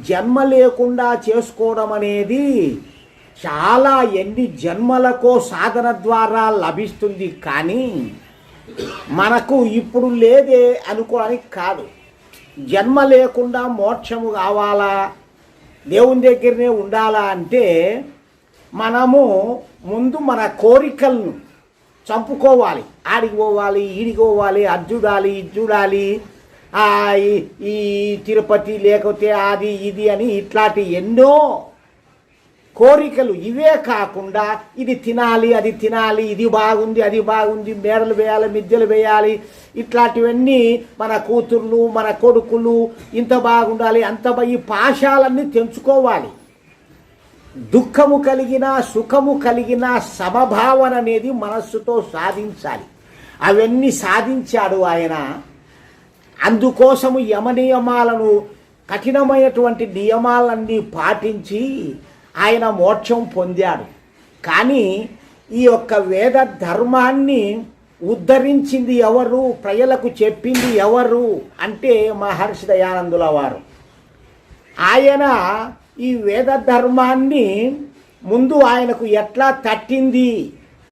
జన్మ లేకుండా చేసుకోవడం అనేది చాలా ఎన్ని జన్మలకో సాధన ద్వారా లభిస్తుంది. కానీ మనకు ఇప్పుడు లేదే అనుకోవడానికి కాదు. జన్మ లేకుండా మోక్షము కావాలా, దేవుని దగ్గరనే ఉండాలా అంటే మనము ముందు మన కోరికలను చంపుకోవాలి. ఆడికి పోవాలి, ఈడికి పోవాలి, అది చూడాలి, ఇది చూడాలి, ఈ తిరుపతి లేకపోతే అది ఇది అని ఇట్లాంటి ఎన్నో కోరికలు. ఇవే కాకుండా ఇది తినాలి, అది తినాలి, ఇది బాగుంది, అది బాగుంది, మేడలు వేయాలి, మిద్దెలు వేయాలి, ఇట్లాంటివన్నీ మన కూతుర్లు మన కొడుకులు ఇంత బాగుండాలి, అంత ఈ పాశాలన్నీ తెంచుకోవాలి. దుఃఖము కలిగిన సుఖము కలిగిన సమభావన అనేది మనస్సుతో సాధించాలి. అవన్నీ సాధించాడు ఆయన. అందుకోసము యమనియమాలను, కఠినమైనటువంటి నియమాలన్నీ పాటించి ఆయన మోక్షం పొందాడు. కానీ ఈ యొక్క వేద ధర్మాన్ని ఉద్ధరించింది ఎవరు, ప్రజలకు చెప్పింది ఎవరు అంటే మహర్షి దయానందుల వారు. ఆయన ఈ వేద ధర్మాన్ని ముందు ఆయనకు ఎట్లా తట్టింది